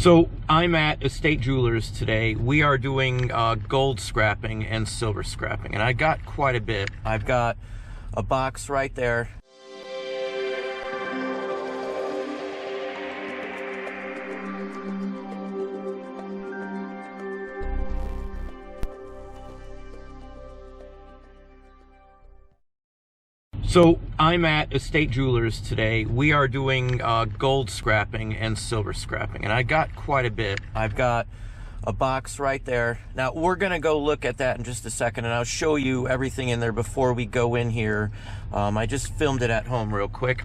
So I'm at Estate Jewelers today. We are doing gold scrapping and silver scrapping, and I got quite a bit. I've got a box right there. So I'm at Estate Jewelers today. We are doing gold scrapping and silver scrapping, and I got quite a bit. I've got a box right there. Now we're gonna go look at that in just a second, and I'll show you everything in there before we go in here. I just filmed it at home real quick.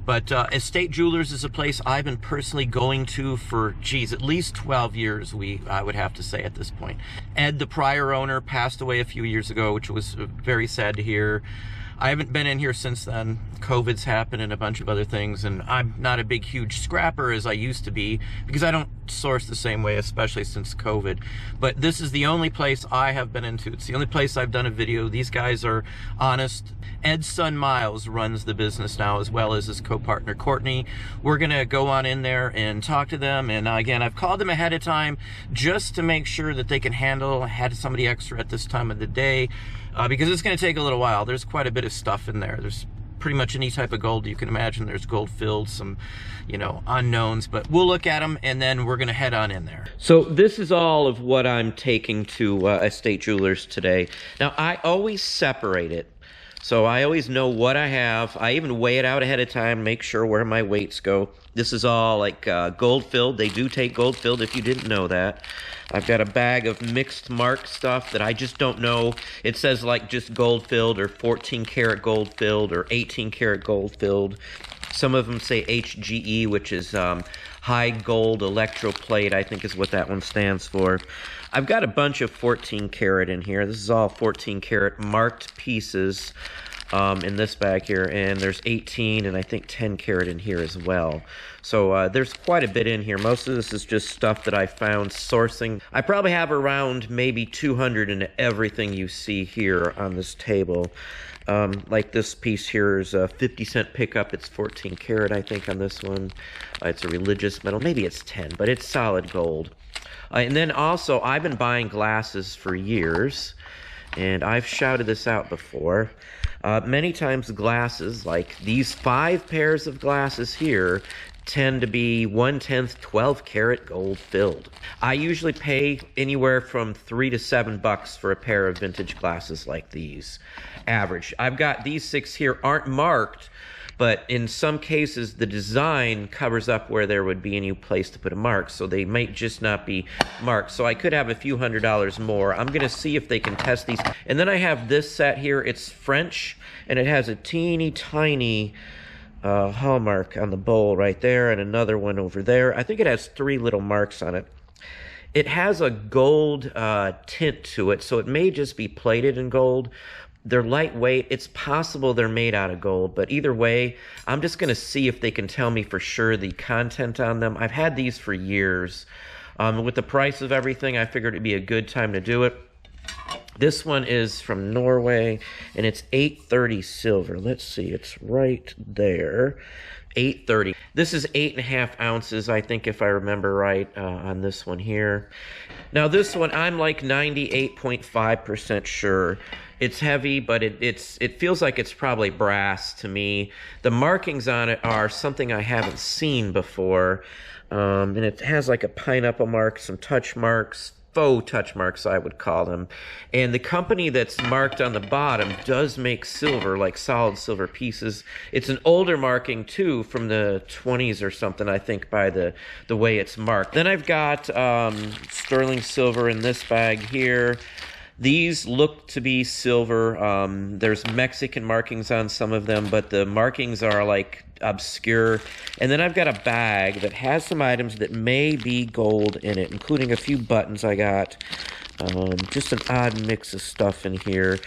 But Estate Jewelers is a place I've been personally going to for, geez, at least 12 years, I would have to say at this point. Ed, the prior owner, passed away a few years ago, which was very sad to hear. I haven't been in here since then. COVID's happened and a bunch of other things, and I'm not a big, huge scrapper as I used to be because I don't source the same way, especially since COVID. But this is the only place I have been into. It's the only place I've done a video. These guys are honest. Ed's son Miles runs the business now, as well as his co-partner Courtney. We're gonna go on in there and talk to them, and again, I've called them ahead of time just to make sure that they can handle, had somebody extra at this time of the day, because it's going to take a little while. There's quite a bit of stuff in there. There's pretty much any type of gold you can imagine. There's gold filled, some, you know, unknowns, but we'll look at them and then we're going to head on in there. So this is all of what I'm taking to Estate Jewelers today. Now I always separate it. So I always know what I have. I even weigh it out ahead of time, make sure where my weights go. This is all like gold filled. They do take gold filled if you didn't know that. I've got a bag of mixed mark stuff that I just don't know. It says like just gold filled or 14 karat gold filled or 18 karat gold filled. Some of them say HGE, which is high gold electroplate, I think is what that one stands for. I've got a bunch of 14 karat in here. This is all 14 karat marked pieces in this bag here, and there's 18 and I think 10 karat in here as well. So there's quite a bit in here. Most of this is just stuff that I found sourcing. I probably have around maybe 200 in everything you see here on this table. Like this piece here is a 50-cent pickup. It's 14 karat, I think, on this one. It's a religious metal. Maybe it's 10, but it's solid gold. And then also, I've been buying glasses for years, and I've shouted this out before. Many times glasses, like these 5 pairs of glasses here, tend to be 1/10 12 karat gold filled. I usually pay anywhere from $3 to $7 for a pair of vintage glasses like these, average. I've got these 6 here, aren't marked, but in some cases the design covers up where there would be any place to put a mark, so they might just not be marked. So I could have a few $100s more. I'm gonna see if they can test these. And then I have this set here. It's French, and it has a teeny tiny hallmark on the bowl right there, and another one over there. I think it has 3 little marks on it. It has a gold tint to it, so it may just be plated in gold. They're lightweight. It's possible they're made out of gold, but either way, I'm just going to see if they can tell me for sure the content on them. I've had these for years. With the price of everything, I figured it'd be a good time to do it. This one is from Norway, and it's 830 silver. Let's see, it's right there. 830. This is 8.5 ounces, I think, if I remember right, on this one here. Now this one, I'm like 98.5% sure. It's heavy, but it feels like it's probably brass to me. The markings on it are something I haven't seen before. And it has like a pineapple mark, some touch marks, faux touch marks, I would call them. And the company that's marked on the bottom does make silver, like solid silver pieces. It's an older marking too, from the 20s or something, I think, by the way it's marked. Then I've got sterling silver in this bag here. These look to be silver. There's Mexican markings on some of them, but the markings are like obscure. And then I've got a bag that has some items that may be gold in it, including a few buttons I got. Just an odd mix of stuff in here.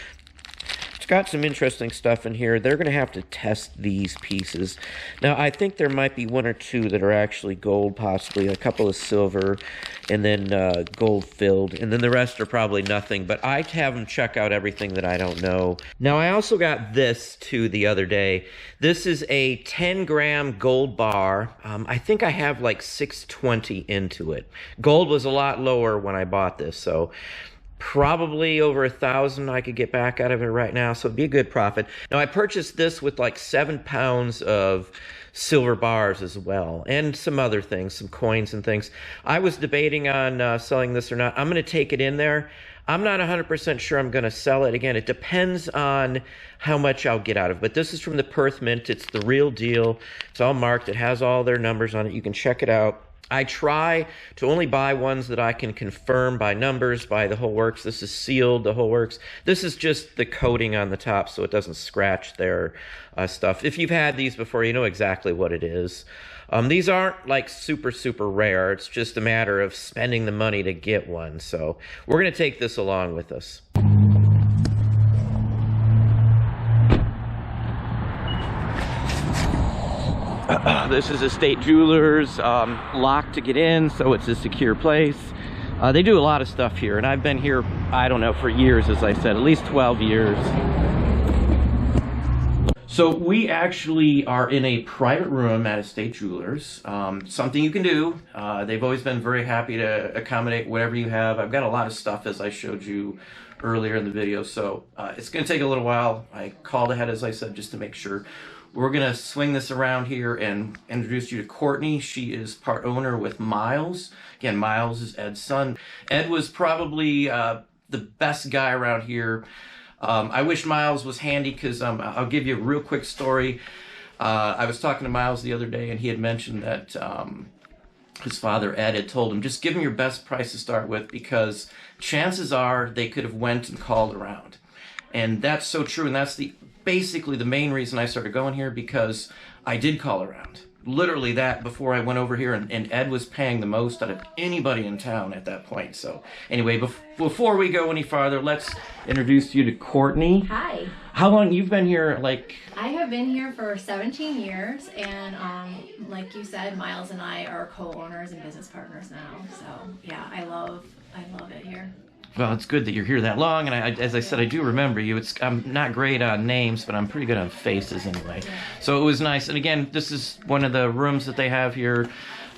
got some interesting stuff in here. They're going to have to test these pieces. Now, I think there might be one or two that are actually gold, possibly. A couple of silver, and then gold filled. And then the rest are probably nothing. But I'd have them check out everything that I don't know. Now, I also got this, too, the other day. This is a 10-gram gold bar. I think I have like 620 into it. Gold was a lot lower when I bought this, so probably over 1,000 I could get back out of it right now, so it'd be a good profit. Now, I purchased this with like 7 pounds of silver bars as well, and some other things, some coins and things. I was debating on selling this or not. I'm going to take it in there. I'm not 100% sure I'm going to sell it. Again, it depends on how much I'll get out of it. But this is from the Perth Mint. It's the real deal. It's all marked. It has all their numbers on it. You can check it out. I try to only buy ones that I can confirm by numbers, by the whole works. This is sealed, the whole works. This is just the coating on the top so it doesn't scratch their stuff. If you've had these before, you know exactly what it is. These aren't like super, super rare. It's just a matter of spending the money to get one. So we're going to take this along with us. This is Estate Jewelers, locked to get in, so it's a secure place. They do a lot of stuff here, and I've been here, I don't know, for years, as I said, at least 12 years. So we actually are in a private room at Estate Jewelers. Something you can do. They've always been very happy to accommodate whatever you have. I've got a lot of stuff, as I showed you earlier in the video, so it's going to take a little while. I called ahead, as I said, just to make sure. We're going to swing this around here and introduce you to Courtney. She is part owner with Miles. Again, Miles is Ed's son. Ed was probably the best guy around here. I wish Miles was handy because I'll give you a real quick story. I was talking to Miles the other day, and he had mentioned that his father, Ed, had told him, just give him your best price to start with because chances are they could have went and called around. And that's so true, and that's basically the main reason I started going here, because I did call around. Literally that before I went over here, and Ed was paying the most out of anybody in town at that point. So anyway, before we go any farther, let's introduce you to Courtney. Hi. How long you've been here? Like, I have been here for 17 years, and like you said, Miles and I are co-owners and business partners now. So yeah, I love it here. Well, it's good that you're here that long, and as I said, I do remember you. I'm not great on names, but I'm pretty good on faces anyway. Yeah. So it was nice. And again, this is one of the rooms that they have here.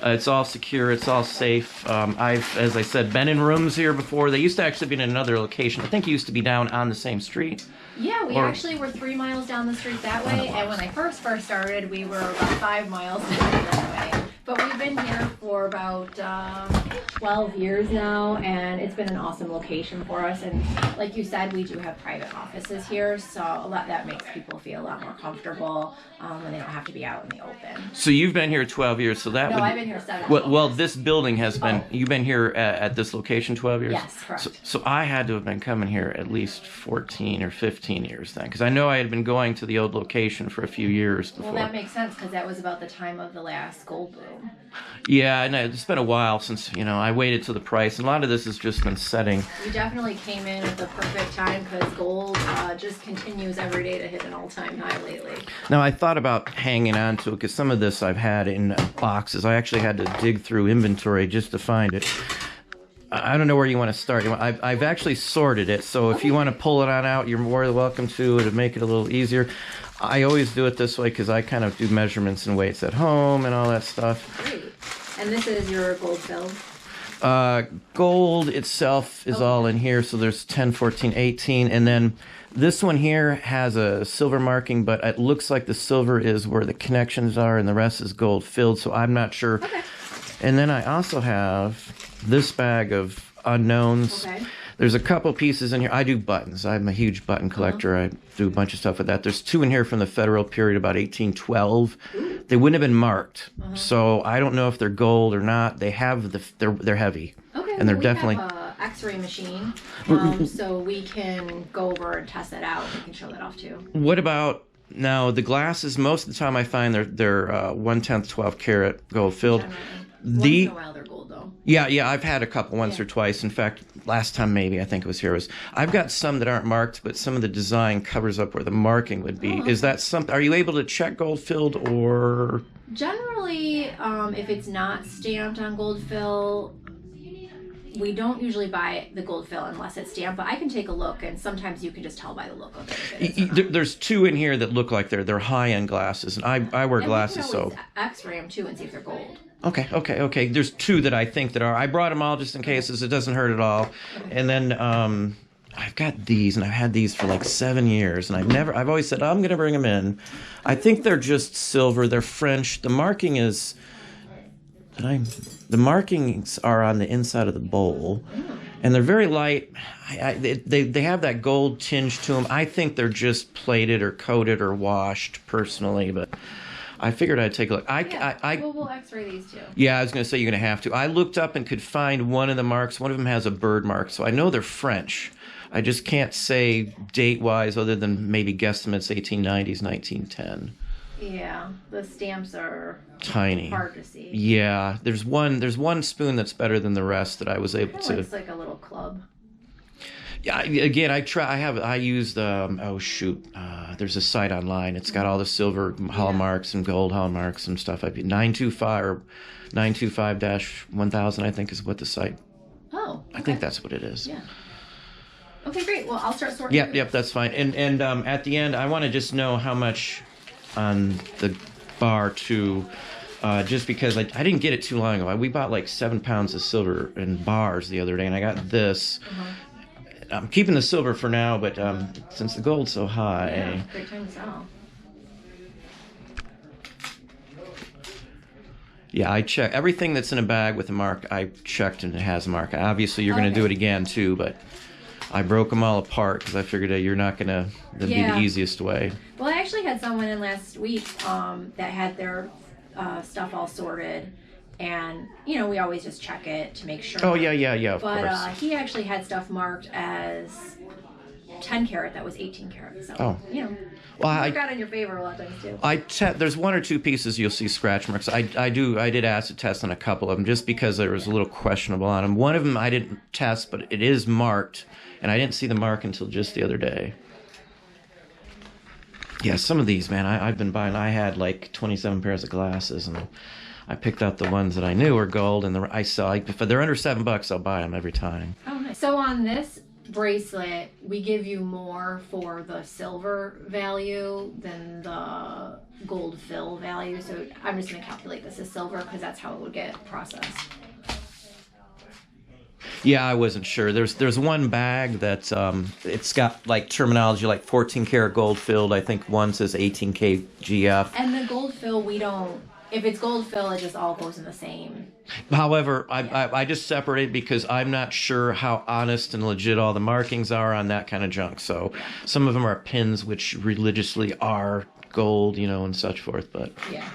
It's all secure. It's all safe. I've, as I said, been in rooms here before. They used to actually be in another location. I think it used to be down on the same street. Yeah, we actually were 3 miles down the street that way, and when I first started, we were about 5 miles that way. But we've been here for about 12 years now, and it's been an awesome location for us. And like you said, we do have private offices here, so that makes people feel a lot more comfortable when they don't have to be out in the open. So you've been here 12 years, so that I've been here 7 years. Well, this building has been, you've been here at this location 12 years? Yes, correct. So I had to have been coming here at least 14 or 15 years then, because I know I had been going to the old location for a few years before. Well, that makes sense, because that was about the time of the last gold boom. Yeah, and it's been a while since, I waited till the price, and a lot of this has just been setting. You definitely came in at the perfect time, because gold just continues every day to hit an all-time high lately. Now, I thought about hanging on to it, because some of this I've had in boxes. I actually had to dig through inventory just to find it. I don't know where you want to start. I've actually sorted it, so if you want to pull it on out, you're more than welcome to make it a little easier. I always do it this way because I kind of do measurements and weights at home and all that stuff. Great. And this is your gold filled? Gold itself is all in here, so there's 10, 14, 18, and then this one here has a silver marking, but it looks like the silver is where the connections are and the rest is gold filled, so I'm not sure. Okay. And then I also have this bag of unknowns. Okay. There's a couple pieces in here. I do buttons. I'm a huge button collector. I do a bunch of stuff with that. There's 2 in here from the federal period, about 1812. Ooh. They wouldn't have been marked, so I don't know if they're gold or not. They have they're heavy, okay, and they're definitely. We have an X-ray machine, so we can go over and test that out. We can show that off too. What about now the glasses? Most of the time, I find they're 1/10 12 karat gold filled. Once in a while they're gold though. Yeah, I've had a couple once Yeah. or twice. In fact, last time maybe I think it was here was I've got some that aren't marked, but some of the design covers up where the marking would be. Oh, Is that something? Are you able to check gold filled or? Generally, if it's not stamped on gold fill, we don't usually buy the gold fill unless it's stamped, but I can take a look, and sometimes you can just tell by the look of it if it is or not. There's two in here that look like they're high end glasses, and I wear And glasses, we can so always X-ray them too and see if they're gold. okay. There's two that I think that are. I brought them all just in case, as it doesn't hurt at all. And then I've got these, and I've had these for like 7 years, and I've always said, I'm gonna bring them in. I think they're just silver. They're French. The marking is. The markings are on the inside of the bowl, and they're very light. They have that gold tinge to them. I think they're just plated or coated or washed, personally, but I figured I'd take a look. Well, we'll X-ray these too. Yeah, I was going to say you're going to have to. I looked up and could find one of the marks. One of them has a bird mark, so I know they're French. I just can't say date-wise other than maybe guesstimates 1890s, 1910. Yeah, the stamps are Tiny. hard to see. Yeah, there's one spoon that's better than the rest that I was able to. Looks like a little club. Yeah, again, I used there's a site online. It's got all the silver hallmarks and gold hallmarks and stuff. 925 or 925-1000, I think is what the site. Oh, okay. I think that's what it is. Yeah. Okay, great. Well, I'll start sorting. Yep, that's fine. And at the end, I want to just know how much on the bar too, just because I didn't get it too long ago. We bought like 7 pounds of silver in bars the other day, and I got this. I'm keeping the silver for now, but since the gold's so high. Yeah, great time to sell. Yeah, I checked everything that's in a bag with a mark. I checked and it has a mark. Obviously, you're going to do it again too, but I broke them all apart because I figured you're not going to. That'd be the easiest way. Well, I actually had someone in last week that had their stuff all sorted, and we always just check it to make sure. Oh yeah, of course. But he actually had stuff marked as 10 karat that was 18 karat. So well, I got in your favor a lot of times too. There's 1 or 2 pieces you'll see scratch marks. I did acid test on a couple of them just because there was a little questionable on them. One of them I didn't test, but it is marked, and I didn't see the mark until just the other day. Yeah, some of these, man, I've been buying. I had like 27 pairs of glasses, and I picked out the ones that I knew were gold, and if they're under $7, I'll buy them every time. Oh, nice. So on this bracelet, we give you more for the silver value than the gold fill value. So I'm just going to calculate this as silver because that's how it would get processed. Yeah, I wasn't sure. There's one bag that it's got like terminology like 14 karat gold filled. I think one says 18K GF. And the gold fill, we don't. If it's gold fill, it just all goes in the same. However, I just separate because I'm not sure how honest and legit all the markings are on that kind of junk. So some of them are pins which religiously are gold, and such forth. But yeah.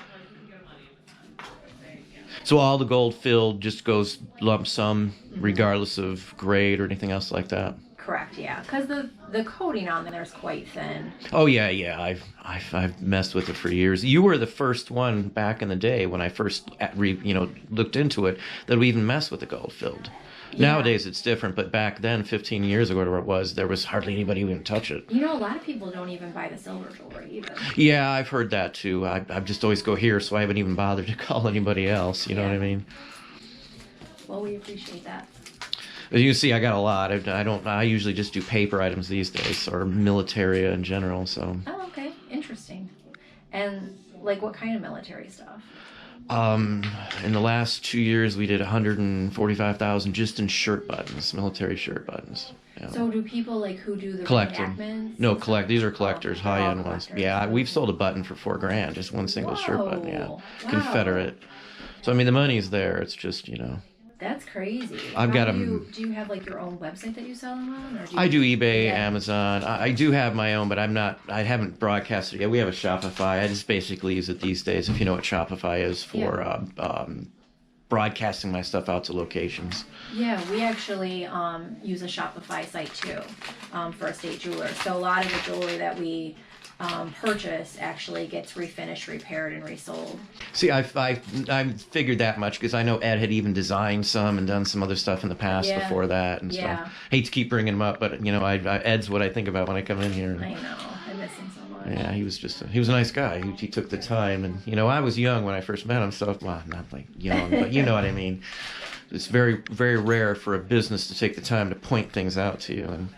So all the gold filled just goes lump sum, regardless of grade or anything else like that. Correct. Yeah, because the coating on there is quite thin. Oh yeah. I've messed with it for years. You were the first one back in the day when I first looked into it that we even messed with the gold filled. Yeah. Nowadays it's different, but back then, 15 years ago, whatever it was, there was hardly anybody who would touch it. A lot of people don't even buy the silver jewelry either. Yeah, I've heard that too. I just always go here, so I haven't even bothered to call anybody else. You know what I mean? Well, we appreciate that. As you can see, I got a lot. I usually just do paper items these days, or military in general. So. Oh, okay, interesting. And like, what kind of military stuff? In the last 2 years, we did 145,000 just in shirt buttons, military shirt buttons. Yeah. So do people who do the collecting? No, These are collectors, high-end ones. Yeah, we've sold a button for $4,000, just one single shirt button. Yeah, wow. Confederate. So the money's there. It's just That's crazy. I've got do you have your own website that you sell them on? Or I do eBay, Amazon. I do have my own, but I haven't broadcasted it yet. We have a Shopify. I just basically use it these days, if you know what Shopify is, for broadcasting my stuff out to locations. Yeah, we actually use a Shopify site too for estate jewelers. So a lot of the jewelry that we purchase actually gets refinished, repaired, and resold. See, I figured that much because I know Ed had even designed some and done some other stuff in the past before that and stuff. Hate to keep bringing him up, but Ed's what I think about when I come in here. I know, I miss him so much. Yeah, he was a nice guy. He took the time, and I was young when I first met him, so well, not like young, but you know what I mean. It's very, very rare for a business to take the time to point things out to you, and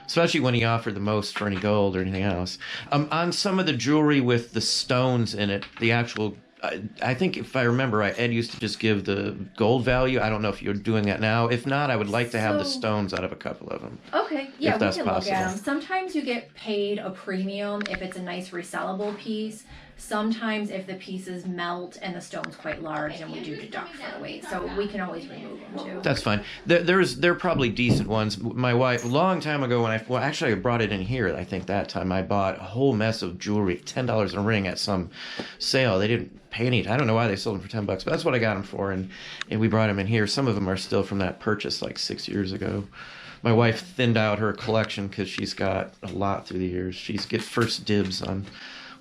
especially when he offered the most for any gold or anything else. On some of the jewelry with the stones in it, the actual, I think if I remember right, Ed used to just give the gold value. I don't know if you're doing that now. If not, I would like to have the stones out of a couple of them. Okay, yeah, if that's we can possible. look at them. Sometimes you get paid a premium if it's a nice resellable piece. Sometimes if the pieces melt and the stone's quite large, then we do deduct for the weight. So we can always remove them too. That's fine. They're probably decent ones. My wife, a long time ago when I brought it in here, I think that time I bought a whole mess of jewelry, $10 a ring at some sale. They didn't pay any. I don't know why they sold them for $10, but that's what I got them for. And we brought them in here. Some of them are still from that purchase like 6 years ago. My wife thinned out her collection because she's got a lot through the years. She's get first dibs on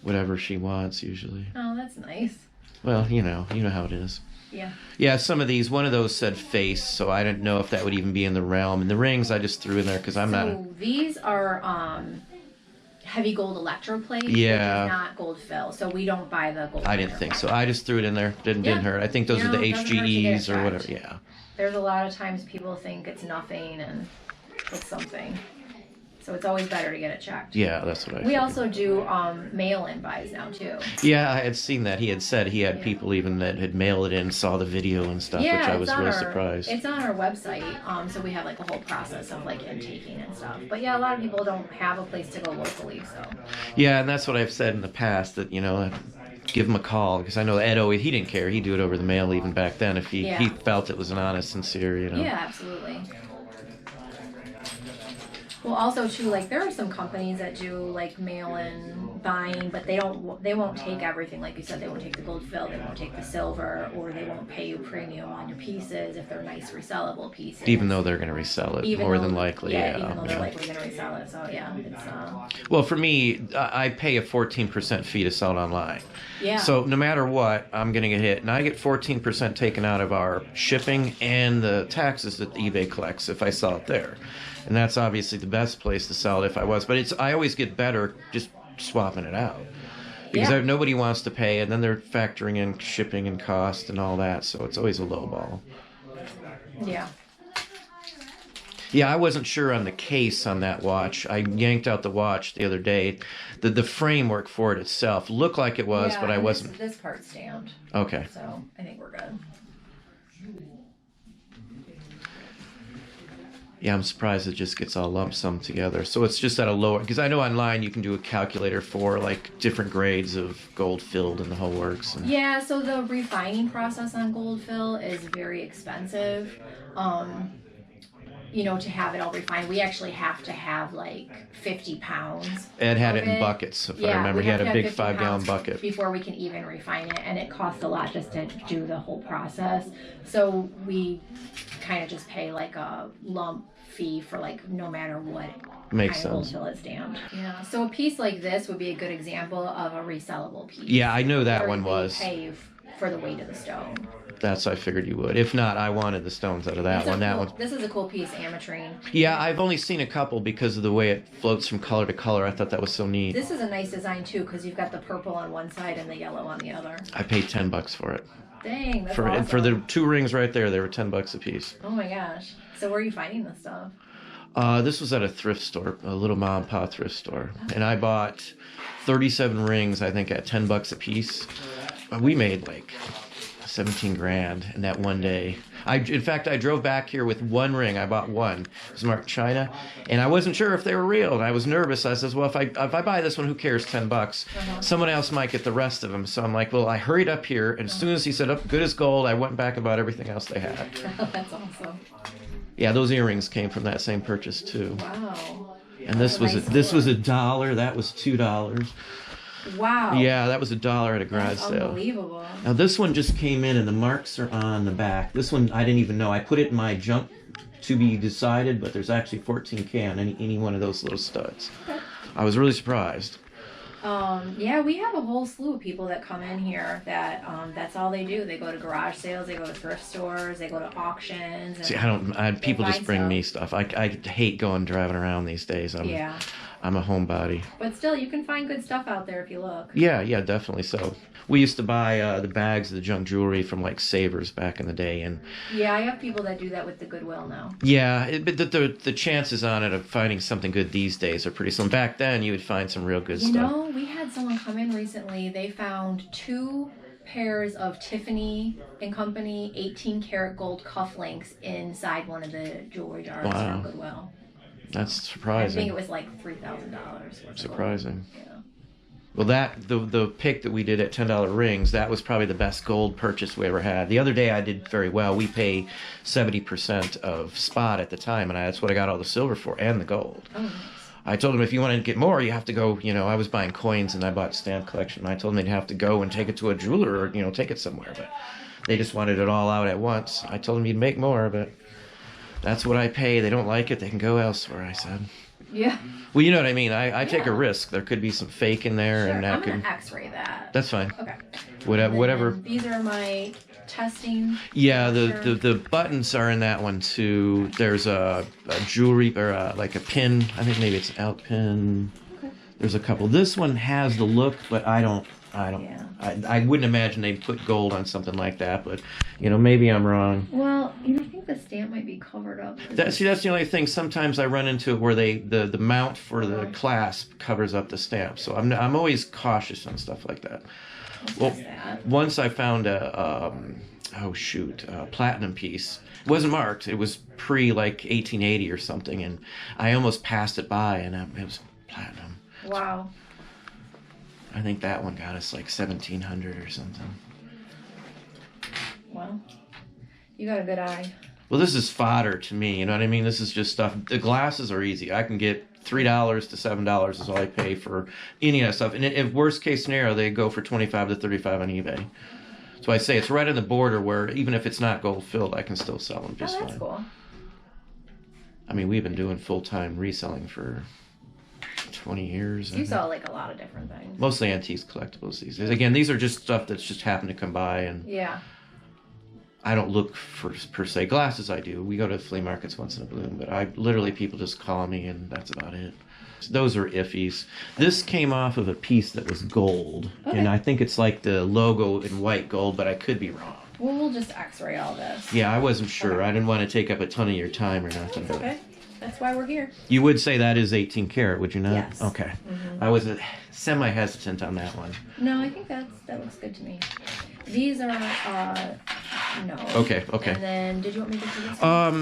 whatever she wants usually. Oh, that's nice. Well, you know how it is. Yeah. Yeah, some of these, one of those said face, so I didn't know if that would even be in the realm. And the rings I just threw in there because I'm not. These are heavy gold electroplate. Yeah. Which is not gold fill, so we don't buy the gold. I didn't think so. I just threw it in there. Didn't hurt. I think those are the HGEs or whatever. Yeah. There's a lot of times people think it's nothing and it's something. So it's always better to get it checked. Yeah, that's what I We also do mail-in buys now, too. Yeah, I had seen that. He had said he had people even that had mailed it in, saw the video and stuff, which I was really surprised. It's on our website, so we have like a whole process of like intaking and stuff. But yeah, a lot of people don't have a place to go locally, so. Yeah, and that's what I've said in the past, that, give him a call, because I know Ed always, he didn't care. He'd do it over the mail even back then if he felt it was an honest, sincere, Yeah, absolutely. Well, also too, like there are some companies that do like mail-in buying, but they won't take everything. Like you said, they won't take the gold fill, they won't take the silver, or they won't pay you premium on your pieces if they're nice resellable pieces. Even though they're going to resell it, more than likely. Yeah, even though they're likely going to resell it. So yeah, it's. Well, for me, I pay a 14% fee to sell it online. Yeah. So no matter what, I'm going to get hit, and I get 14% taken out of our shipping and the taxes that eBay collects if I sell it there. And that's obviously the best place to sell it if I was. But I always get better just swapping it out. Because nobody wants to pay, and then they're factoring in shipping and cost and all that. So it's always a low ball. Yeah. Yeah, I wasn't sure on the case on that watch. I yanked out the watch the other day. The framework for it itself looked like it was, but I wasn't. This part's stamped. Okay. So I think we're good. Yeah, I'm surprised it just gets all lump sum together. So it's just at a lower, because I know online you can do a calculator for like different grades of gold filled and the whole works. And... Yeah, so the refining process on gold fill is very expensive. To have it all refined, we actually have to have like 50 pounds. Ed had it in buckets, if I remember. He had a big 5-gallon bucket. Before we can even refine it, and it costs a lot just to do the whole process. So we kind of just pay like a lump fee for like no matter what Makes kind of sense. gold fill it's stamped. Yeah. So a piece like this would be a good example of a resellable piece. Yeah, I know that one was. Pay for the weight of the stone. That's I figured you would. If not, I wanted the stones out of that one. This is a cool piece, ametrine. Yeah, I've only seen a couple because of the way it floats from color to color. I thought that was so neat. This is a nice design too, because you've got the purple on one side and the yellow on the other. I paid $10 for it. Dang, that's awesome. For the 2 rings right there, they were $10 a piece. Oh my gosh! So where are you finding this stuff? This was at a thrift store, a little mom and pop thrift store, and I bought 37 rings, I think, at $10 a piece. We made like 17 grand in that one day. In fact, I drove back here with one ring. I bought one. It was marked China, and I wasn't sure if they were real, and I was nervous. I says, well, if I buy this one, who cares, $10? Someone else might get the rest of them. So I'm like, well, I hurried up here, and as soon as he said, oh, good as gold, I went back and bought everything else they had. That's awesome. Yeah, those earrings came from that same purchase too. Wow. And this was $1. That was $2. Wow. Yeah, that was $1 at a garage sale. Unbelievable. Now this one just came in and the marks are on the back. This one I didn't even know. I put it in my junk to be decided, but there's actually 14K on any one of those little studs. I was really surprised. Yeah, we have a whole slew of people that come in here that that's all they do. They go to garage sales, they go to thrift stores, they go to auctions. And See, people just find bring stuff. me stuff. I hate going driving around these days. Yeah, I'm a homebody. but still, you can find good stuff out there if you look. Yeah, definitely so. We used to buy the bags of the junk jewelry from like Savers back in the day, and Yeah, I have people that do that with the Goodwill now. yeah, but the chances on it of finding something good these days are pretty slim. Back then, you would find some real good You stuff. know, we had someone come in recently. They found 2 pairs of Tiffany and Company 18 karat gold cufflinks inside one of the jewelry jars Wow. from Goodwill. That's I think surprising. it was like $3,000. Surprising. Yeah. Well, the pick that we did at $10 rings, that was probably the best gold purchase we ever had. The other day I did very well. We pay 70% of spot at the time, and that's what I got all the silver for and the gold. Oh, nice. I told them if you want to get more, you have to go, I was buying coins and I bought stamp collection. I told them they'd have to go and take it to a jeweler or, take it somewhere. But they just wanted it all out at once. I told them you'd make more, but that's what I pay. They don't like it. They can go elsewhere, I said. Yeah. Well, you know what I mean. I take a Yeah. risk. There could be some fake in there, Sure. and that I'm could. gonna X-ray that. That's fine. Okay. Whatever. And then these are my testing. Yeah, Sure. the buttons are in that one too. There's a jewelry or like a pin. I think maybe it's an out pin. Okay. There's a couple. This one has the look, but I don't. Yeah. I wouldn't imagine they'd put gold on something like that, but maybe I'm wrong. Well, I think the stamp might be covered up. That's the only thing. Sometimes I run into it where the mount for the clasp covers up the stamp, so I'm always cautious on stuff like that. Well, That. once I found a platinum piece. It wasn't marked. It was pre like 1880 or something, and I almost passed it by, and it was platinum. Wow. I think that one got us like 1,700 or something. Well, you got a good eye. Well, this is fodder to me. You know what I mean? This is just stuff. The glasses are easy. I can get $3 to $7 is all I pay for any of that stuff. And if worst case scenario, they go for 25 to 35 on eBay. So I say it's right on the border where even if it's not gold filled, I can still sell them just Oh, that's fine. cool. I mean, we've been doing full-time reselling for 20 years. I You think. saw like a lot of different things. Mostly antiques collectibles these days. Again, these are just stuff that's just happened to come by, and Yeah. I don't look for per se glasses. I do. We go to flea markets once in a blue moon, but I literally people just call me, and that's about it. So those are iffies. This came off of a piece that was gold, Okay. and I think it's like the logo in white gold, but I could be wrong. Well, we'll just X-ray all this. Yeah, I wasn't sure. Okay. I didn't want to take up a ton of your time or nothing. It's okay. That's why we're here. You would say that is 18 karat, would you not? Yes. Okay. Mhm. I was semi-hesitant on that one. No, I think that looks good to me. These are no. Okay. And then, did you want me to do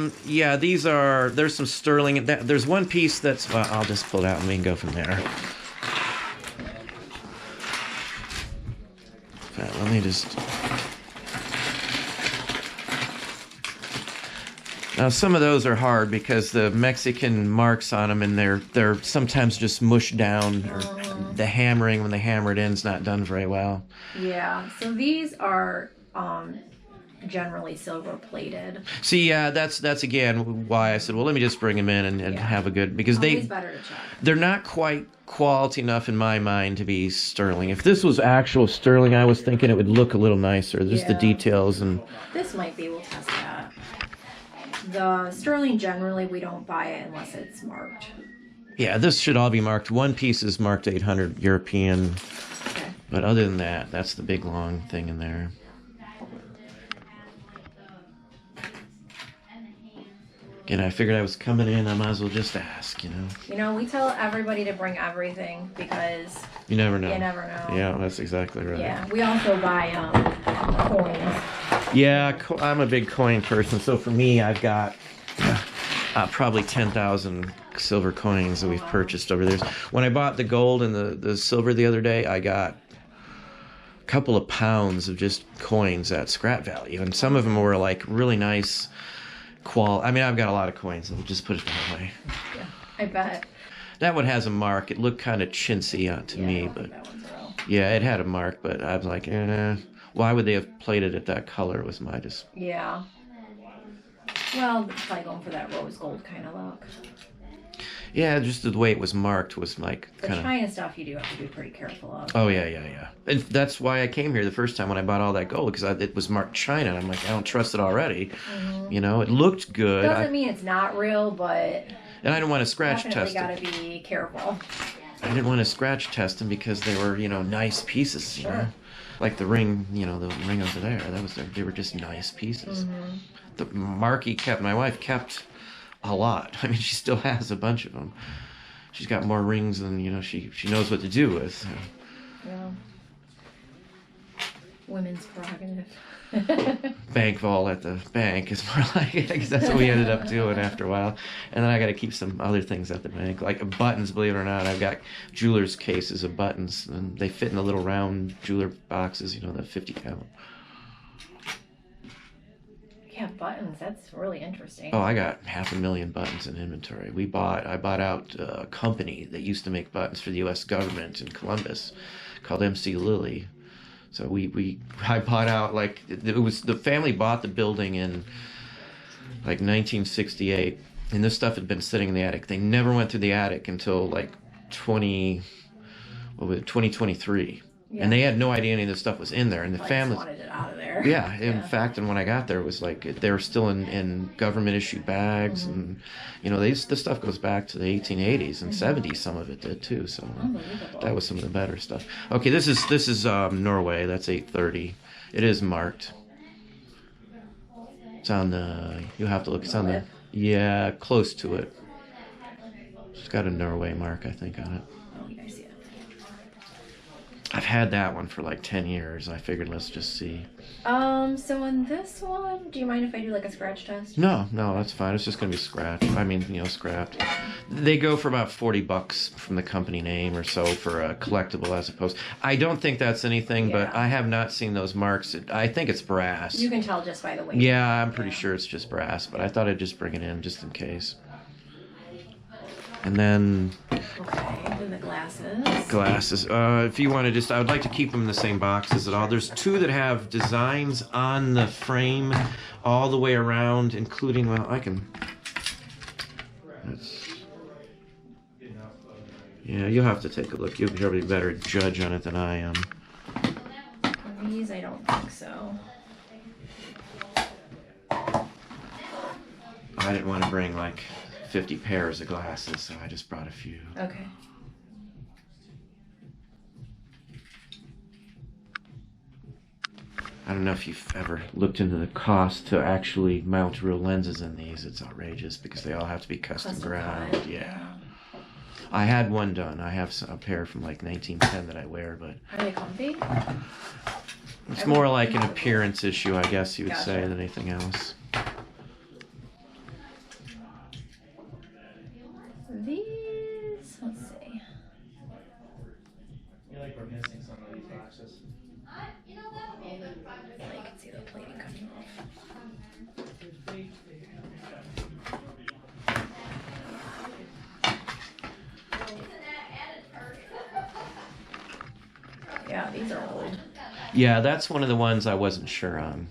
this? Yeah, there's some sterling. There's one piece that's, well, I'll just pull it out and we can go from there. Let me just. Now some of those are hard because the Mexican marks on them, and they're sometimes just mushed down, or the hammering when they hammer it in is not done very well. Yeah. So these are generally silver plated. See, yeah, that's again why I said, well, let me just bring them in and Yeah. have a good, because Always better to check. they're not quite quality enough in my mind to be sterling. If this was actual sterling, I was thinking it would look a little nicer. Just the Yeah. details and. This might be. We'll test that. The sterling generally we don't buy it unless it's marked. Yeah, this should all be marked. One piece is marked 800 European, Okay. but other than that, that's the big long thing in there. And I figured I was coming in, I might as well just ask, You know, we tell everybody to bring everything because You never know. you never know. Yeah, that's exactly right. Yeah. We also buy coins. Yeah, I'm a big coin person, so for me, I've got probably 10,000 silver coins that we've purchased over there. When I bought the gold and the silver the other day, I got a couple of pounds of just coins at scrap value, and some of them were like really nice I mean, I've got a lot of coins, so just put it that way. Yeah. I bet. That one has a mark. It looked kind of chintzy to Yeah, I me, don't but think that one's real. yeah, it had a mark, but I was like, why would they have plated it that color was my just. Yeah. Well, it's probably going for that rose gold kind of look. Yeah, just the way it was marked was like The kind of. China stuff you do have to be pretty careful of. Oh yeah. And that's why I came here the first time when I bought all that gold, because it was marked China. And I'm like, I don't trust it already. You know, it looked good. Doesn't mean it's not real, but And I didn't want to scratch definitely test got them. to be careful. I didn't want to scratch test them because they were, nice pieces. You know, like the ring. The ring over there. They were just nice pieces. The Marky my wife kept a lot. I mean, she still has a bunch of them. She's got more rings than she knows what to do with. Yeah. Women's prerogative. Bank vault at the bank is more like it, because that's what we ended up doing after a while. And then I got to keep some other things at the bank, like buttons. Believe it or not, I've got jeweler's cases of buttons, and they fit in the little round jeweler boxes. The 50 count. Yeah, buttons. That's really interesting. Oh, I got 500,000 buttons in inventory. I bought out a company that used to make buttons for the U.S. government in Columbus, called MC Lilly. So I bought out, like, it was, the family bought the building in like 1968, and this stuff had been sitting in the attic. They never went through the attic until like 2023. Yeah. And they had no idea any of this stuff was in there. And the family wanted it out of there. Yeah, in fact, and when I got there, it was like they were still in government issued bags, and this stuff goes back to the 1880s and 70s. Some of it did too. So that was some of the better stuff. Okay, this is Norway. That's 830. It is marked. It's on the. You have to look. It's on the. Yeah, close to it. It's got a Norway mark, I think, on it. Oh, yeah, I see it. I've had that one for like 10 years. I figured let's just see. So on this one, do you mind if I do like a scratch test? No, that's fine. It's just gonna be scratched. I mean, scrapped. They go for about $40 from the company name or so for a collectible, as opposed. I don't think that's anything, but I have not seen those marks. I think it's brass. You can tell just by the weight. Yeah, I'm pretty sure it's just brass, but I thought I'd just bring it in just in case. And then. Okay, then the glasses. Glasses. If you want to I would like to keep them in the same boxes at all. There's two that have designs on the frame all the way around, including, I can. Yeah, you'll have to take a look. You'll probably be a better judge on it than I am. These, I don't think so. I didn't want to bring like 50 pairs of glasses, so I just brought a few. Okay. I don't know if you've ever looked into the cost to actually mount real lenses in these. It's outrageous because they all have to be custom ground. Yeah. I had one done. I have a pair from like 1910 that I wear, but are they comfy? It's more like an appearance issue, I guess you would say, than anything else. These, let's see. I feel like we're missing some of these boxes. I can see the plating coming off. Yeah, these are old. Yeah, that's one of the ones I wasn't sure on.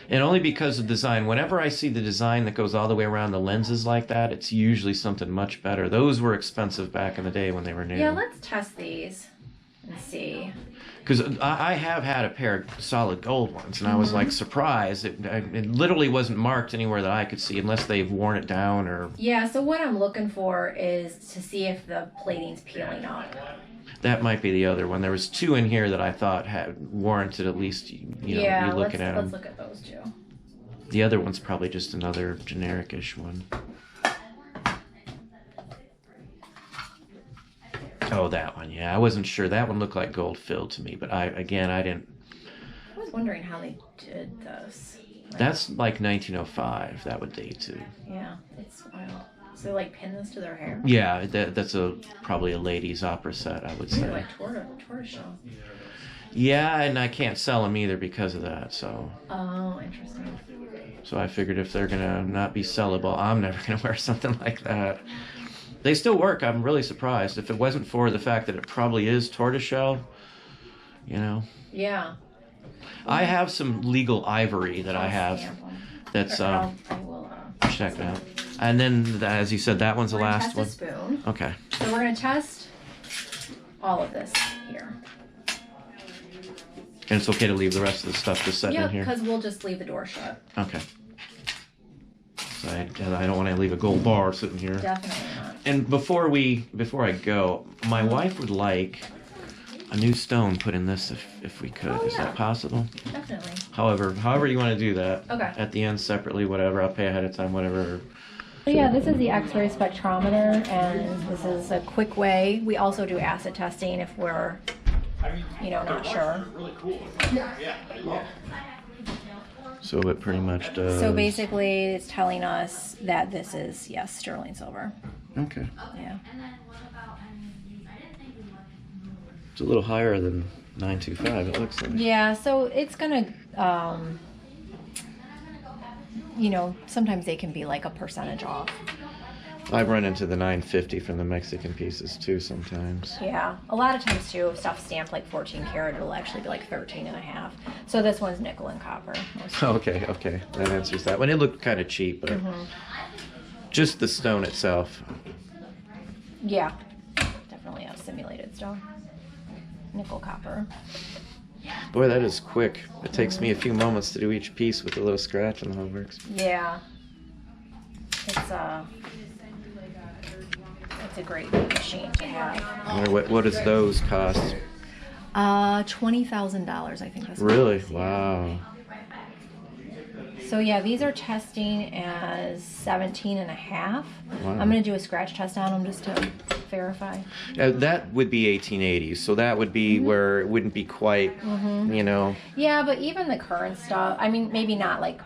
And only because of design. Whenever I see the design that goes all the way around the lenses like that, it's usually something much better. Those were expensive back in the day when they were new. Yeah, let's test these and see. Because I have had a pair of solid gold ones, and I was like surprised. It literally wasn't marked anywhere that I could see, unless they've worn it down or. Yeah, so what I'm looking for is to see if the plating's peeling up. That might be the other one. There was two in here that I thought had warranted at least you looking at them. Let's look at those two. The other one's probably just another generic-ish one. Oh, that one. Yeah, I wasn't sure. That one looked like gold filled to me, but I didn't. I was wondering how they did this. That's like 1905. That would date too. Yeah, it's wild. So they like pin this to their hair? Yeah, that's probably a ladies' opera set, I would say. Like tortoiseshell. Yeah, and I can't sell them either because of that. So. Oh, interesting. So I figured if they're gonna not be sellable, I'm never gonna wear something like that. They still work. I'm really surprised. If it wasn't for the fact that it probably is tortoiseshell, Yeah. I have some legal ivory that I have. That's I will check it out. And then, as you said, that one's the We're gonna last test one. a spoon. Okay. So we're gonna test all of this here. And it's okay to leave the rest of the stuff just sitting in Yep, here? because we'll just leave the door shut. Okay. So I don't want to leave a gold bar sitting here. Definitely not. And before I go, my wife would like a new stone put in this if we could. Oh, Is yeah. that possible? Definitely. However you want to do that. Okay. At the end separately, whatever. I'll pay ahead of time, whatever. So yeah, this is the X-ray spectrometer, and this is a quick way. We also do acid testing if we're, not sure. So it pretty much does. So basically, it's telling us that this is, yes, sterling silver. Okay. Yeah. It's a little higher than 925. It looks like. Yeah. So it's gonna, sometimes they can be like a percentage off. I've run into the 950 from the Mexican pieces too sometimes. Yeah, a lot of times too, if stuff's stamped like 14 karat, it'll actually be like 13 and a half. So this one's nickel and copper. Mostly. Okay. That answers that one. It looked kind of cheap, but just the stone itself. Yeah, definitely a simulated stone. Nickel copper. Boy, that is quick. It takes me a few moments to do each piece with a little scratch and the whole works. Yeah. It's a great machine to have. I wonder what does those cost? $20,000, I think that's what it Really? is. Wow. So yeah, these are testing as 17 and a half. Wow. I'm gonna do a scratch test on them just to verify. That would be 1880s, so that would be where it wouldn't be quite, Yeah, but even the current stuff, I mean, maybe not like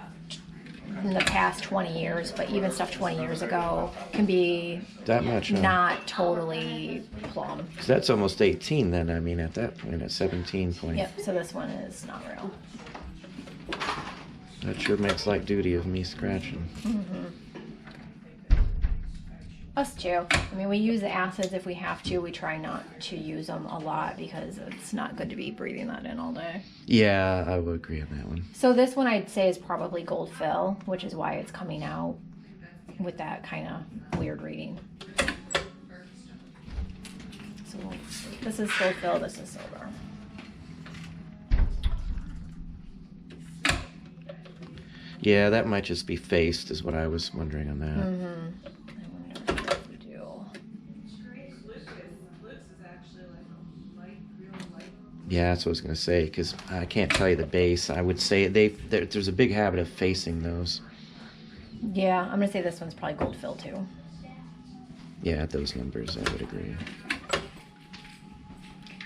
in the past 20 years, but even stuff 20 years ago can be that much. Huh? not totally plumb. 'Cause that's almost 18 then. I mean, at that point, at 17 point. Yep, so this one is not real. That sure makes light duty of me scratching. Us too. I mean, we use the acids if we have to. We try not to use them a lot because it's not good to be breathing that in all day. Yeah, I would agree on that one. So this one I'd say is probably gold fill, which is why it's coming out with that kind of weird reading. So this is gold fill, this is silver. Yeah, that might just be faced, is what I was wondering on that. I wonder what we do. Yeah, that's what I was going to say, because I can't tell you the base. I would say there's a big habit of facing those. Yeah, I'm gonna say this one's probably gold fill too. Yeah, at those numbers, I would agree.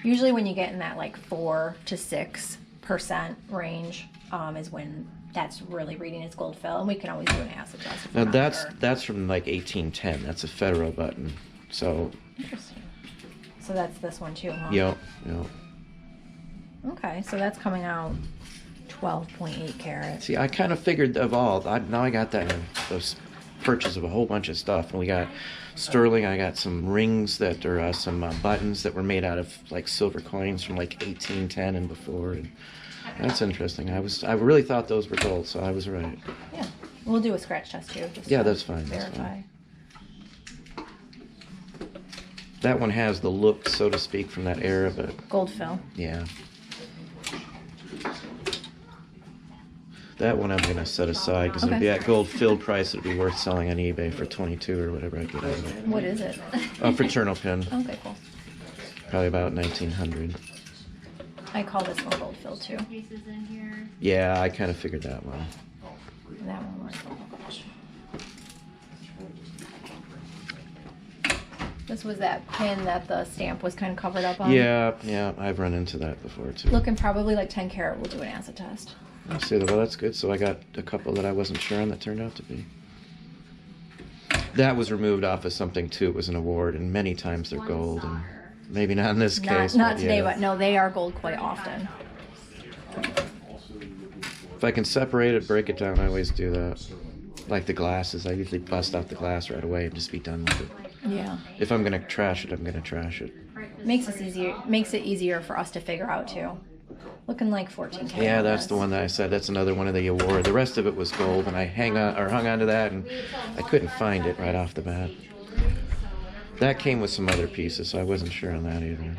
Usually when you get in that like 4 to 6% range is when that's really reading as gold fill, and we can always do an acid test. If we're Now not sure. that's from like 1810. That's a federal button. So, Interesting. So that's this one too, huh? yep. Okay, so that's coming out 12.8 carats. See, I kind of figured of all. Now I got that those purchase of a whole bunch of stuff, and we got sterling. I got some rings that are some buttons that were made out of like silver coins from like 1810 and before. And that's interesting. I really thought those were gold, so I was right. Yeah, we'll do a scratch test too. Just Yeah, to that's fine. That's Verify. fine. That one has the look, so to speak, from that era, but Gold fill. yeah. That one I'm going to set aside because it'll be at gold filled price. It'll be worth selling on eBay for 22 or whatever I get out of it. What is it? Fraternal pin. Okay, cool. Probably about 1900. I call this one gold fill too. Yeah, I kind of figured that one. And that one was gold. This was that pin that the stamp was kind of covered up on. Yeah, I've run into that before too. Looking probably like 10 carat. We'll do an acid test. I see that. Well, that's good. So I got a couple that I wasn't sure on that turned out to be. That was removed off of something too. It was an award, and many times they're gold, and maybe not in this case. Not today, yeah. but no, they are gold quite often. If I can separate it, break it down, I always do that. Like the glasses, I usually bust out the glass right away and just be done with it. Yeah. If I'm gonna trash it, I'm gonna trash it. Makes it easier for us to figure out too. Looking like 14 karat. Yeah, that's the one that I said. That's another one of the award. The rest of it was gold, and I hung on to that, and I couldn't find it right off the bat. That came with some other pieces, so I wasn't sure on that either.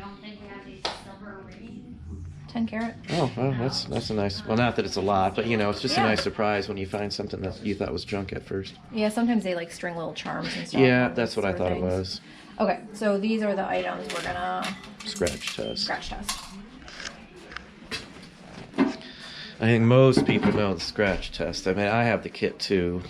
10 karat. Oh, well, that's a nice. Well, not that it's a lot, but you know, it's just a nice surprise when you find something that you thought was junk at first. Yeah, sometimes they like string little charms and stuff. Yeah, that's what I thought it was. Okay, so these are the items we're gonna Scratch test. test. I think most people know the scratch test. I mean, I have the kit too.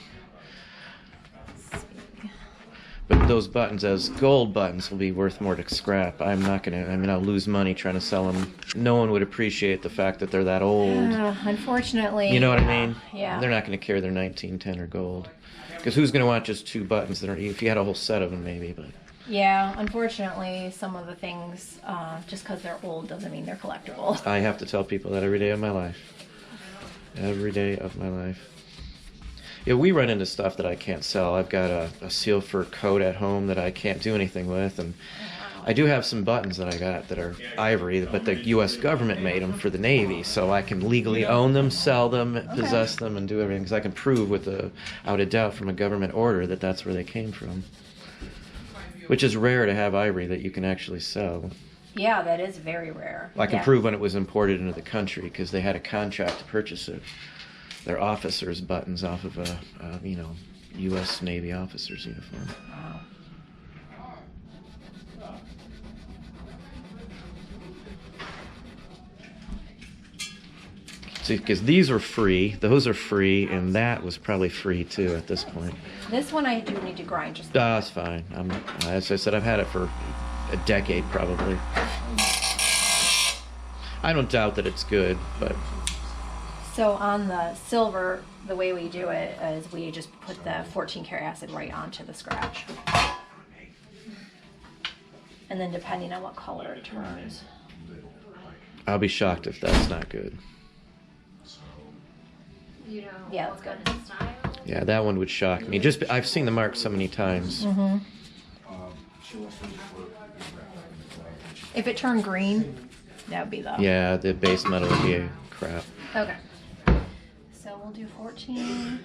But those buttons, as gold buttons, will be worth more to scrap. I'm not gonna. I mean, I'll lose money trying to sell them. No one would appreciate the fact that they're that old. Unfortunately. You know what I mean? Yeah. They're not gonna care they're 1910 or gold. Because who's gonna want just 2 buttons that are? If you had a whole set of them, maybe. But Yeah, unfortunately, some of the things, just because they're old, doesn't mean they're collectible. I have to tell people that every day of my life. Every day of my life. Yeah, we run into stuff that I can't sell. I've got a seal fur coat at home that I can't do anything with, and I do have some buttons that I got that are ivory, but the U.S. government made them for the Navy, so I can legally own them, sell them, possess them, and do everything, because I can prove without a doubt from a government order that that's where they came from. Which is rare to have ivory that you can actually sell. Yeah, that is very rare. I can prove when it was imported into the country, because they had a contract to purchase it. They're officers' buttons off of a, U.S. Navy officer's uniform. Wow. See, because these are free, those are free, and that was probably free too at this point. This one I do need to grind just. That's fine. As I said, I've had it for a decade probably. I don't doubt that it's good, but. So on the silver, the way we do it is we just put the 14 karat acid right onto the scratch. And then depending on what color it turns. I'll be shocked if that's not good. Yeah, that's good. Yeah, that one would shock me. I've seen the mark so many times. Mm-hmm. If it turned green, that would be the... Yeah, the base metal would be crap. Okay. So we'll do 14.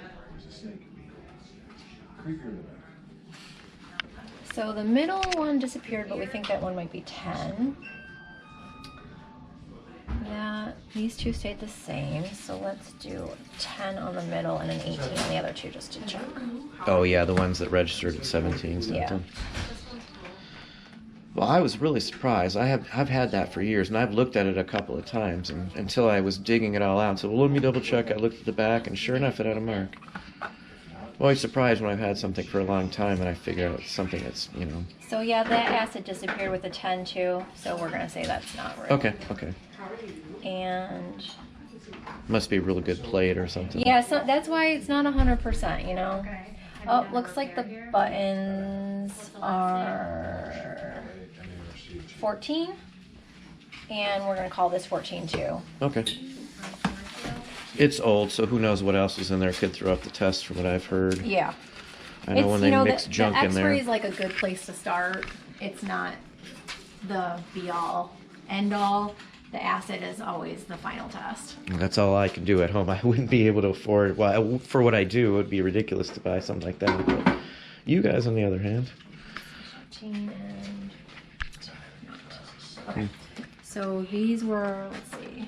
So the middle one disappeared, but we think that one might be 10. These two stayed the same, so let's do 10 on the middle and an 18 on the other two just to check. Oh yeah, the ones that registered at 17. Yeah. Well, I was really surprised. I've had that for years, and I've looked at it a couple of times, and until I was digging it all out. So, well, let me double check. I looked at the back, and sure enough, it had a mark. I'm always surprised when I've had something for a long time, and I figure out something that's, So yeah, that acid disappeared with the 10 too, so we're gonna say that's not right. Okay. And Must be a really good plate or something. yeah, so that's why it's not 100%, Oh, looks like the buttons are 14, and we're gonna call this 14 too. Okay. It's old, so who knows what else is in there. Could throw up the test from what I've heard. Yeah. I know when they mix junk in there. The X-ray is like a good place to start. It's not the be-all, end-all. The acid is always the final test. That's all I can do at home. I wouldn't be able to afford. Well, for what I do, it would be ridiculous to buy something like that. But you guys, on the other hand. 14 and... Okay. So these were, let's see.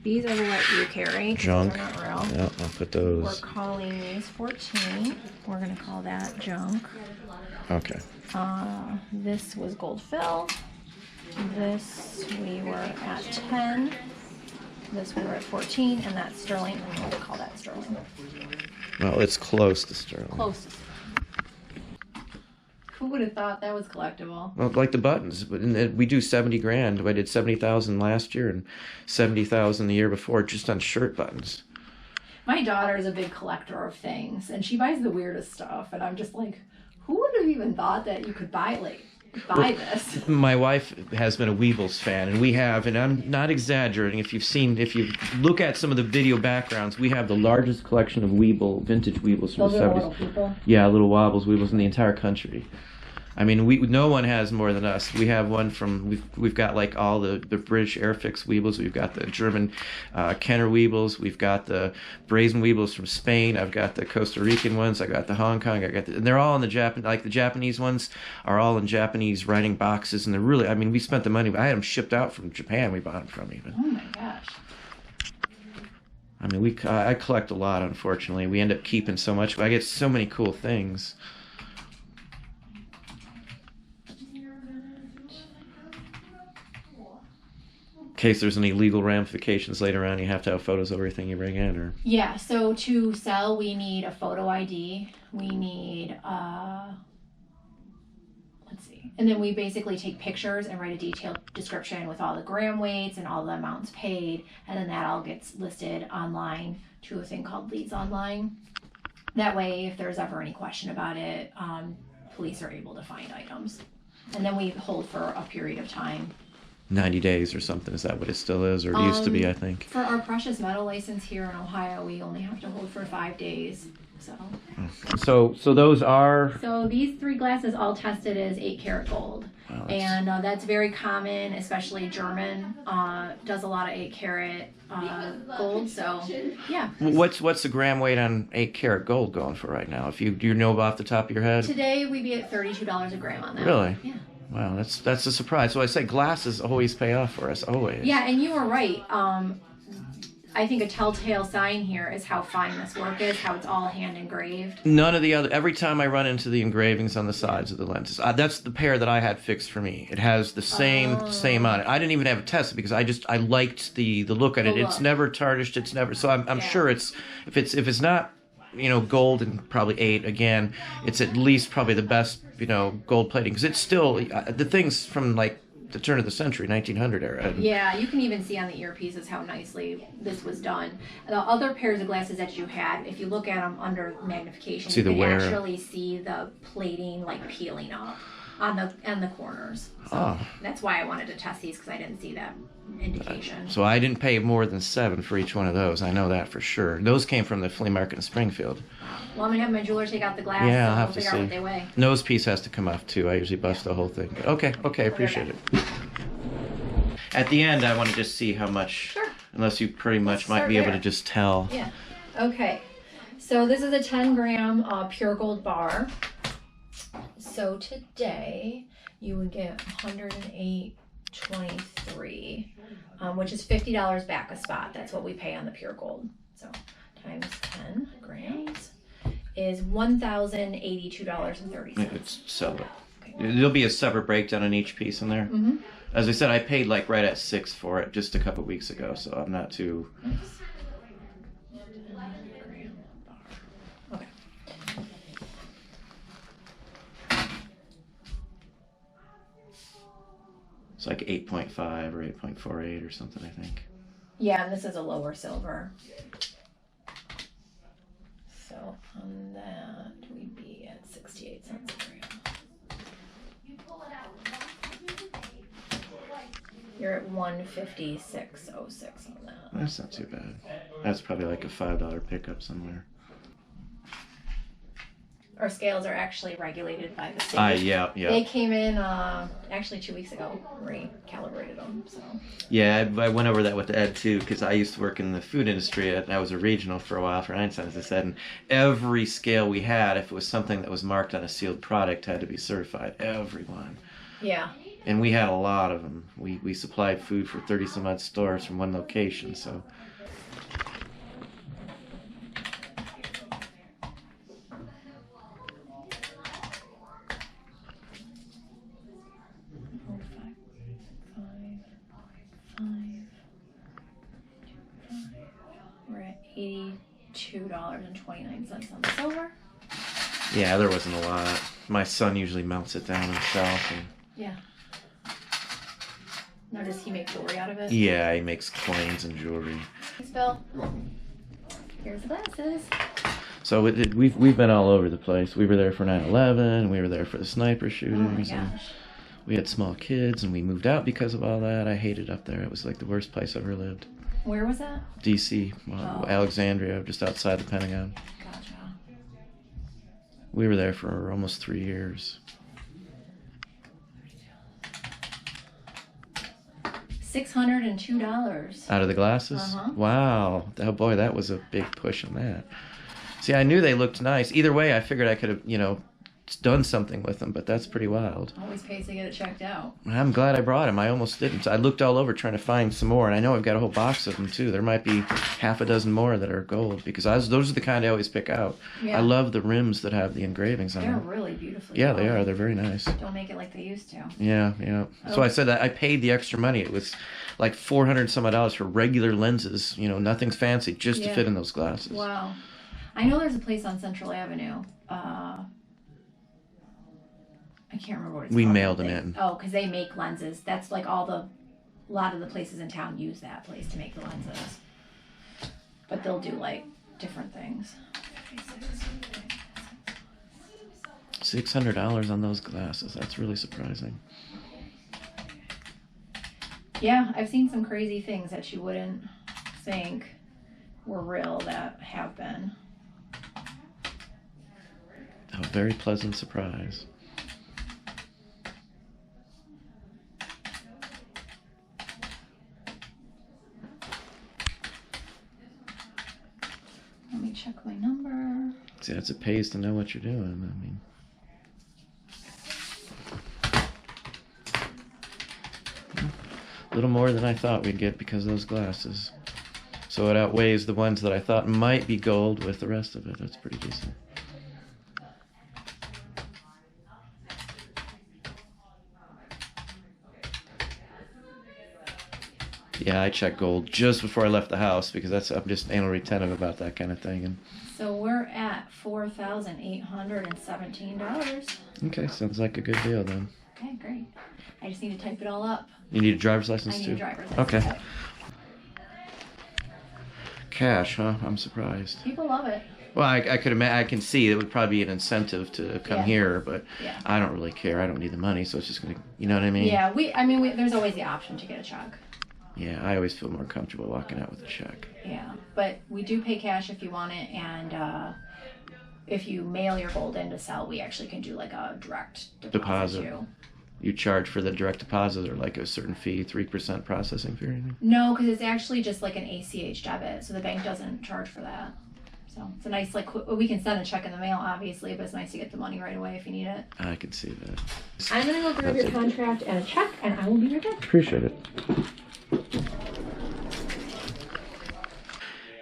These are the what you carry. Junk. They're not real. Yeah, I'll put those. We're calling these 14. We're going to call that junk. Okay. This was gold fill. This we were at 10. This we were at 14, and that's sterling, and we'll call that sterling. Well, it's close to sterling. Close. Who would have thought that was collectible? Well, like the buttons, we do 70 grand. I did 70,000 last year and 70,000 the year before just on shirt buttons. My daughter is a big collector of things, and she buys the weirdest stuff, and I'm just like, who would have even thought that you could buy this? My wife has been a Weebles fan, and we have, and I'm not exaggerating, if you look at some of the video backgrounds, we have the largest collection of vintage Weebles from Those the are 70s. little people? Yeah, little Wobbles Weebles in the entire country. I mean, no one has more than us. We have one from we've got like all the British Airfix Weebles. We've got the German Kenner Weebles. We've got the Brazen Weebles from Spain. I've got the Costa Rican ones. I got the Hong Kong. And they're all in the the Japanese ones are all in Japanese writing boxes, and they're really. I mean, we spent the money. I had them shipped out from Japan. We bought them from even. Oh my gosh. I mean, I collect a lot. Unfortunately, we end up keeping so much, but I get so many cool things. In case there's any legal ramifications later on, you have to have photos of everything you bring in, or Yeah, so to sell, we need a photo ID. We need, let's see. And then we basically take pictures and write a detailed description with all the gram weights and all the amounts paid. And then that all gets listed online to a thing called Leads Online. That way, if there's ever any question about it, police are able to find items. And then we hold for a period of time. 90 days or something. Is that what it still is, or it used to be? I think. For our precious metal license here in Ohio, we only have to hold for 5 days. So those are. So these 3 glasses all tested as 8 karat gold, Wow, and that's very common, especially German does a lot of 8 karat gold. So yeah. What's the gram weight on 8 karat gold going for right now? If do you know off the top of your head? Today we'd be at $32 a gram on that. Really? Yeah. Wow, that's a surprise. So I say glasses always pay off for us, always. Yeah, and you were right. I think a telltale sign here is how fine this work is, how it's all hand engraved. None of the other. Every time I run into the engravings on the sides of the lenses, that's the pair that I had fixed for me. It has the same on it. I didn't even have it tested because I liked the look at it. It's never tarnished. It's never. So I'm sure if it's not, gold and probably 8 again, it's at least probably the best, gold plating, because it's still the things from like the turn of the century, 1900 era. Yeah, you can even see on the earpieces how nicely this was done. The other pairs of glasses that you had, if you look at them under magnification, you can actually see the plating like peeling up on the corners. So that's why I wanted to test these, because I didn't see that indication. So I didn't pay more than $7 for each one of those. I know that for sure. Those came from the flea market in Springfield. Well, I'm gonna have my jeweler take out the glass. Yeah, I'll so have we'll to figure out what see. they weigh. Nose piece has to come off too. I usually bust the whole thing. But okay, I appreciate it. At the end, I want to just see how much. Sure. Unless you pretty much might be able to just tell. Yeah. Okay. So this is a 10 gram pure gold bar. So today you would get 108.23, which is $50 back a spot. That's what we pay on the pure gold. So times 10 grams is $1,082.30. It's sell it. Okay. There'll be a separate breakdown on each piece in there. Mm-hmm. As I said, I paid like right at $6 for it just a couple weeks ago, so I'm not too. Nice. Okay. It's like 8.5 or 8.48 or something, I think. Yeah, and this is a lower silver. So on that, we'd be at 68 cents a gram. You're at 156.06 on that. That's not too bad. That's probably like a $5 pickup somewhere. Our scales are actually regulated by the state. Yeah. They came in actually 2 weeks ago. Recalibrated them. So. Yeah, I went over that with Ed too, because I used to work in the food industry. I was a regional for a while for Einstein, as I said, and every scale we had, if it was something that was marked on a sealed product, had to be certified. Everyone. Yeah. And we had a lot of them. We supplied food for 30 some odd stores from one location, so. We're at $82.29 on the silver. Yeah, there wasn't a lot. My son usually melts it down himself. And yeah. Now, does he make jewelry out of it? yeah, he makes coins and jewelry. Thanks, Bill. Here's the glasses. So we've been all over the place. We were there for 9/11. We were there for the sniper shootings. Oh my gosh. We had small kids, and we moved out because of all that. I hated up there. It was like the worst place I ever lived. Where was that? D.C., Alexandria, just outside the Pentagon. Gotcha. We were there for almost 3 years. $602. Out of the glasses? Uh-huh. Wow. Oh boy, that was a big push on that. See, I knew they looked nice. Either way, I figured I could have, done something with them, but that's pretty wild. Always pays to get it checked out. I'm glad I brought them. I almost didn't. I looked all over trying to find some more, and I know I've got a whole box of them too. There might be half a dozen more that are gold, because those are the kind I always pick out. Yeah. I love the rims that have the engravings on They're them. really beautiful. Yeah, they are. They're very nice. Don't make it like they used to. Yeah. So I said that I paid the extra money. It was like $400 some odd for regular lenses. Nothing's fancy, just to fit in those glasses. Wow. I know there's a place on Central Avenue. I can't remember what it's called. We mailed them in. Oh, because they make lenses. That's like a lot of the places in town use that place to make the lenses. But they'll do like different things. $600 on those glasses. That's really surprising. Yeah, I've seen some crazy things that you wouldn't think were real that have been. A very pleasant surprise. Let me check my number. See, it pays to know what you're doing. A little more than I thought we'd get because of those glasses. So it outweighs the ones that I thought might be gold with the rest of it. That's pretty decent. Yeah, I checked gold just before I left the house because I'm just anal retentive about that kind of thing. And so we're at $4,817. okay, sounds like a good deal then. Okay, great. I just need to type it all up. You need a driver's license too? I need a driver's license. Okay. Cash, huh? I'm surprised. People love it. Well, I could imagine. I can see it would probably be an incentive to come here, but I don't really care. I don't need the money, so it's just gonna, you know what I mean? Yeah, there's always the option to get a check. Yeah, I always feel more comfortable walking out with a check. Yeah, but we do pay cash if you want it, and if you mail your gold in to sell, we actually can do like a direct deposit. Too. You charge for the direct deposit or like a certain fee, 3% processing fee or anything? No, because it's actually just like an ACH debit, so the bank doesn't charge for that. So it's a nice, we can send a check in the mail, obviously, but it's nice to get the money right away if you need it. I can see that. I'm going to go grab your contract and a check, and I will be right back. Appreciate it.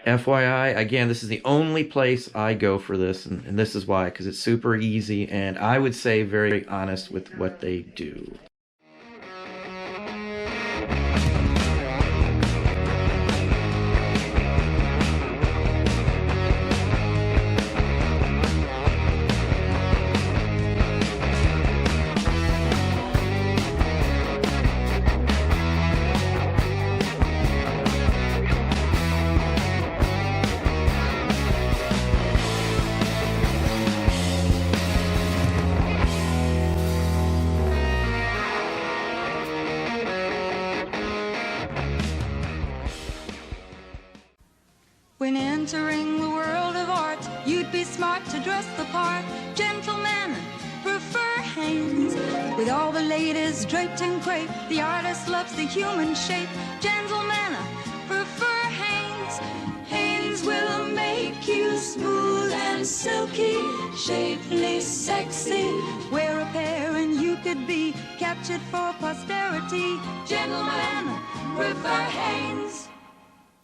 FYI, again, this is the only place I go for this, and this is why, because it's super easy, and I would say very honest with what they do. When entering the world of art, you'd be smart to dress the part. Gentlemen prefer Hanes, with all the ladies draped in crepe. The artist loves the human shape. Gentlemen prefer Hanes. Hanes will make you smooth and silky, shapely, sexy. Wear a pair and you could be captured for posterity. Gentlemen prefer Hanes.